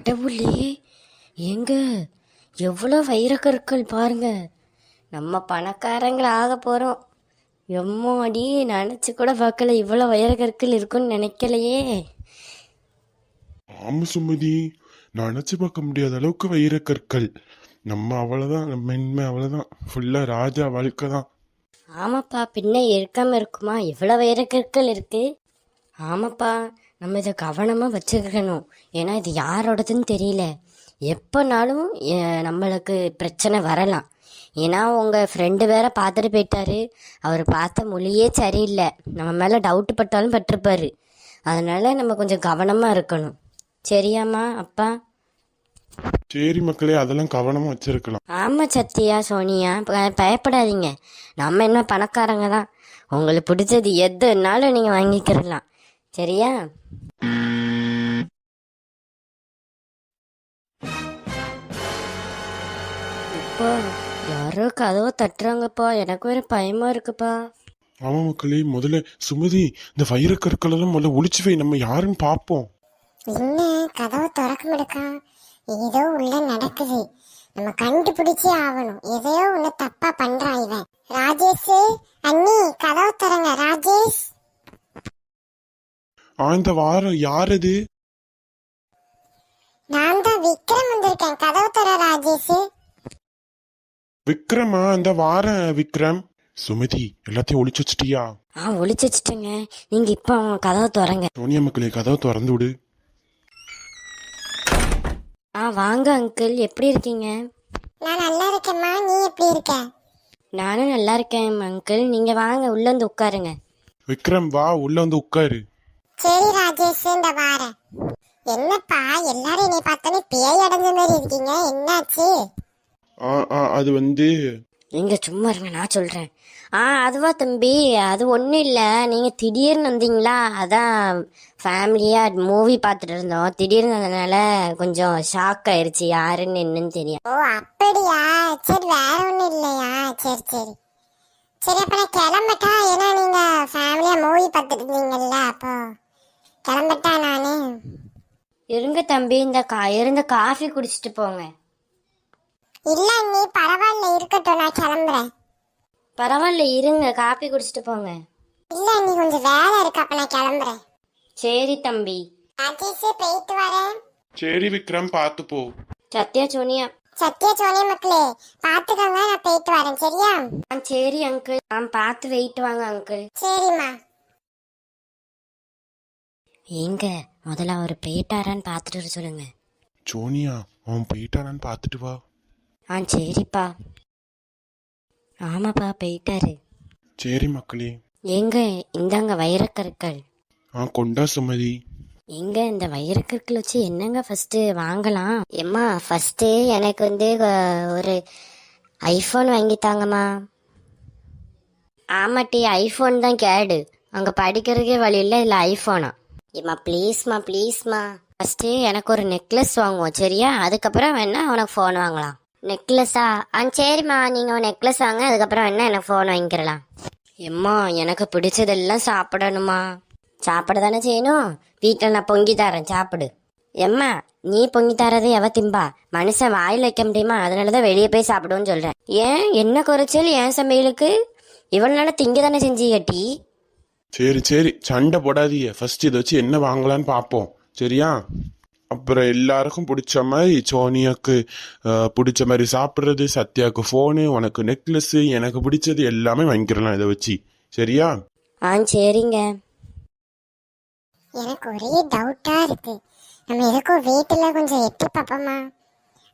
கடவுளே, எங்க எவ்வளோ வைரக்கற்கள் பாருங்க. நம்ம பணக்காரங்கள ஆக போகிறோம். எம்மாடி, நினச்சி கூட பார்க்கல இவ்வளோ வைரக்கற்கள் இருக்குன்னு நினைக்கலையே. ஆமா சுமதி, நினைச்சு பார்க்க முடியாத அளவுக்கு வைரக்கற்கள். நம்ம அவ்வளவுதான், நம்ம இனிமே அவ்வளவுதான், ஃபுல்லா ராஜா வாழ்க்கை தான். ஆமாப்பா, பின்ன இருக்காம இருக்குமா? இவ்வளோ வைரக்கற்கள் இருக்கு. ஆமாப்பா, நம்ம இதை கவனமாக வச்சுக்கணும். ஏன்னா இது யாரோடதுன்னு தெரியல. எப்போனாலும் நம்மளுக்கு பிரச்சனை வரலாம். ஏன்னா உங்கள் ஃப்ரெண்டு வேற பார்த்துட்டு போயிட்டாரு. அவர் பார்த்த மொழியே சரியில்லை. நம்ம மேலே டவுட்டு பட்டாலும் பட்டிருப்பாரு. அதனால நம்ம கொஞ்சம் கவனமாக இருக்கணும். சரியாம்மா அப்பா? சரி மக்களே, அதெல்லாம் கவனமா வச்சிருக்கலாம். ஆமாம் சத்யா, சோனியா, பயப்படாதீங்க. நம்ம என்ன பணக்காரங்க தான். உங்களுக்கு பிடிச்சது எதுனாலும் நீங்கள் வாங்கிக்கிறலாம். சரியா? இப்போ யாரோ கதவை தட்டுறாங்கப்பா. எனக்கு வேற பயமா இருக்குப்பா. ஆமா மக்களே, முதல்ல சுமதி இந்த வைரக்கற்கள் எல்லாம் முதல்ல ஒளிச்சு வை, நம்ம யாருன்னு பார்ப்போம். என்ன கதவை திறக்க மாட்டேக்கா? ஏதோ உள்ள நடக்குது, நம்ம கண்டுபிடிச்சே ஆகணும். எதையோ உள்ள தப்பா பண்றான் இவன். ராஜேஷ், அண்ணி கதவை திறங்க. ராஜேஷ், இந்த வாரம் யார் அது? நான் தான் விக்ரம் வந்திருக்கேன். கதவை திற ராஜேஷ். விக்ரமா? இந்த வாரம் விக்ரம். சுமதி, எல்லாத்தையும் ஒளிச்சு வச்சிட்டியா? ஒளிச்சு வச்சுட்டேங்க. நீங்க இப்போ கதவை திறங்க. சோனியா மக்களே, கதவை திறந்து விடு. வாங்க அங்கிள், எப்படி இருக்கீங்க? நான் நல்லா இருக்கேம்மா, நீ எப்படி இருக்க? நானும் நல்லா இருக்கேன் அங்கிள். நீங்க வாங்க, உள்ள வந்து உட்காருங்க. விக்ரம் வா, உள்ள வந்து உட்காரு. சரி ராஜேஷ், இந்த வாரேன். என்னப்பா எல்லாரும் என்னை பார்த்தோன்னே பேய் அடைஞ்ச மாதிரி இருக்கீங்க, என்னாச்சு? அது வந்து நீங்க சும்மா இருங்க, நான் சொல்றேன். அதுவா தம்பி, அது ஒன்றும் இல்லை. நீங்கள் திடீர்னு வந்தீங்களா, அதான் ஃபேமிலியாக மூவி பார்த்துட்டு இருந்தோம். திடீர்னு அதனால கொஞ்சம் ஷாக் ஆயிடுச்சு, யாருன்னு என்னன்னு தெரியும். ஓ அப்படியா? சரி, வேற ஒன்றும் இல்லையா? சரி சரி சரி, அப்போ நான் கிளம்பட்டா? ஏன்னா நீங்கள் ஃபேமிலியாக மூவி பார்த்துட்டு இருந்தீங்கல்ல, அப்போ கிளம்பட்டா நான்? இருங்க தம்பி, இருந்த காஃபி குடிச்சிட்டு போங்க. இல்லை நீ பரவாயில்ல, இருக்கட்டும், நான் கிளம்புறேன். பரவாயில்ல, இருங்க, காஃபி குடிச்சிட்டு போங்க. இல்லை நீ கொஞ்சம் வேலை இருக்கு, அப்போ நான் கிளம்புறேன். சரி தம்பி. ராஜேஷ், போயிட்டு வரேன். சரி விக்ரம், பார்த்து போ. சத்யா, சோனியா. சத்யா, சோனியா மக்களே பார்த்துக்கோங்க, நான் போயிட்டு வரேன். சரியா? சரி அங்கிள், பார்த்து வெயிட் வாங்க அங்கிள். சரிம்மா. ஏங்க, முதல்ல அவர் போயிட்டாரான்னு பார்த்துட்டு வர சொல்லுங்க. சோனியா, அவன் போயிட்டானான்னு பார்த்துட்டு வா. சரிப்பா. ஆமாப்பா, போயிட்டாரு. சரி மக்களே. எங்க இந்தாங்க வைரக்கற்கள். கொண்டா சுமதி. எங்க இந்த வைரக்கற்கள் வச்சு என்னங்க ஃபர்ஸ்ட் வாங்கலாம்? எம்மா, ஃபர்ஸ்ட் எனக்கு வந்து ஒரு ஐஃபோன் வாங்கித்தாங்கம்மா. ஆமாட்டி, ஐஃபோன் தான் கேடு. அங்க படிக்கிறதுக்கே வழி இல்லை, இல்லை ஐஃபோனா? ஏம்மா ப்ளீஸ்மா ப்ளீஸ்மா, ஃபர்ஸ்ட் எனக்கு ஒரு நெக்லஸ் வாங்குவோம், சரியா? அதுக்கப்புறம் வேணா உனக்கு ஃபோன் வாங்கலாம். நெக்லஸா? சரிம்மா, நீங்கள் நெக்லஸ் வாங்க, அதுக்கப்புறம் என்ன எனக்கு ஃபோன் வாங்கிக்கிறலாம். எம்மா, எனக்கு பிடிச்சதெல்லாம் சாப்பிடணுமா? சாப்பிட தானே செய்யணும். வீட்டில் நான் பொங்கி தரேன், சாப்பிடு. எம்மா, நீ பொங்கி தரது எவ திம்பா? மனுஷன் வாயில் வைக்க முடியுமா? அதனால தான் வெளியே போய் சாப்பிடுவோன்னு சொல்கிறேன். ஏன், என்ன குறைச்சல் என் சமையலுக்கு? இவ்வளோ நாள் திங்க தானே செஞ்சு கட்டி. சரி சரி, சண்டை போடாதீங்க. ஃபர்ஸ்ட் இதை வச்சு என்ன வாங்கலான்னு பார்ப்போம், சரியா? அப்புறம் எல்லாருக்கும் பிடிச்ச மாதிரி சோனியாக்கு பிடிச்ச மாதிரி சாப்பிட்றது, சத்யாவுக்கு ஃபோனு, உனக்கு நெக்லஸ், எனக்கு பிடிச்சது எல்லாமே வாங்கிக்கிறலாம் இதை வச்சு, சரியா? சரிங்க. எனக்கு ஒரே டவுட்டா இருக்கு. நம்ம எதுக்கும் வீட்டில் கொஞ்சம் எட்டி பார்ப்போமா?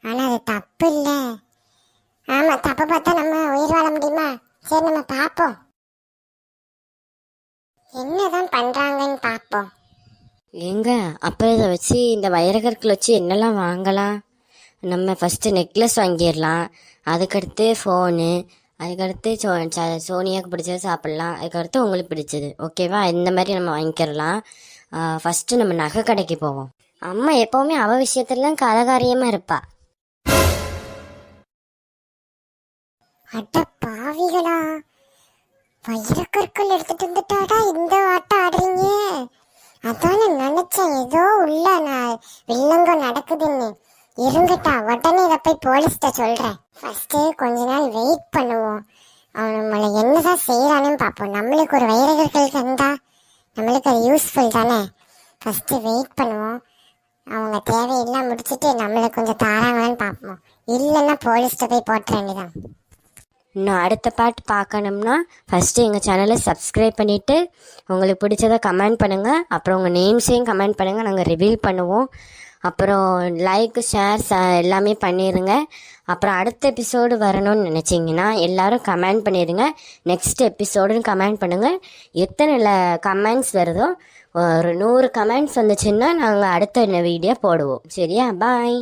ஆனால் அது தப்பு இல்லை. ஆமாம், தப்பு பார்த்தா நம்ம உயிர் வாழ முடியுமா? சரி, நம்ம பார்ப்போம், என்னதான் பண்ணுறாங்கன்னு பார்ப்போம். எங்க அப்போ இதை வச்சு, இந்த வைரக்கற்கள் வச்சு என்னெல்லாம் வாங்கலாம்? நம்ம ஃபஸ்ட்டு நெக்லஸ் வாங்கிடலாம், அதுக்கடுத்து ஃபோனு, அதுக்கடுத்து சோனியாவுக்கு பிடிச்சது சாப்பிட்லாம், அதுக்கடுத்து உங்களுக்கு பிடிச்சது, ஓகேவா? இந்த மாதிரி நம்ம வாங்கிக்கிறலாம். ஃபஸ்ட்டு நம்ம நகை கடைக்கு போவோம். அம்மா எப்போவுமே அவள் விஷயத்துலாம் கலகாரியமாக இருப்பா. அட பாவிகளா, வைரக்கற்கள் எடுத்துட்டு வந்துட்டாடா இந்த ஆட்டம் ஆடுறீங்க. அதானே நினைச்சேன், ஏதோ உள்ள நான் வில்லங்கம் நடக்குதுன்னு. இருங்கட்டா, உடனே இதை போய் போலீஸ்கிட்ட சொல்றேன். ஃபர்ஸ்ட் கொஞ்ச நாள் வெயிட் பண்ணுவோம். அவன் நம்மளை என்னதான் செய்யறானு பார்ப்போம். நம்மளுக்கு ஒரு வைரகர்கள் தந்தா நம்மளுக்கு அது யூஸ்ஃபுல் தானே. ஃபர்ஸ்ட் வெயிட் பண்ணுவோம். அவங்க தேவையெல்லாம் முடிச்சுட்டு நம்மளுக்கு கொஞ்சம் தாராங்களான்னு பார்ப்போம். இல்லைன்னா போலீஸ்கிட்ட போய் போட்டுற வேண்டியதான். இன்னும் அடுத்த பாட்டு பார்க்கணும்னா ஃபஸ்ட்டு எங்கள் சேனலை சப்ஸ்கிரைப் பண்ணிவிட்டு உங்களுக்கு பிடிச்சதை கமெண்ட் பண்ணுங்கள். அப்புறம் உங்கள் நேம்ஸையும் கமெண்ட் பண்ணுங்கள், நாங்கள் ரிவீல் பண்ணுவோம். அப்புறம் லைக் ஷேர்ஸ் எல்லாமே பண்ணிடுங்க. அப்புறம் அடுத்த எபிசோடு வரணும்னு நினச்சிங்கன்னா எல்லோரும் கமெண்ட் பண்ணிடுங்க. நெக்ஸ்ட் எபிசோடுன்னு கமெண்ட் பண்ணுங்கள். எத்தனை கமெண்ட்ஸ் வருதோ, ஒரு 100 கமெண்ட்ஸ் வந்துச்சுன்னா நாங்கள் அடுத்த வீடியோ போடுவோம். சரியா? பாய்.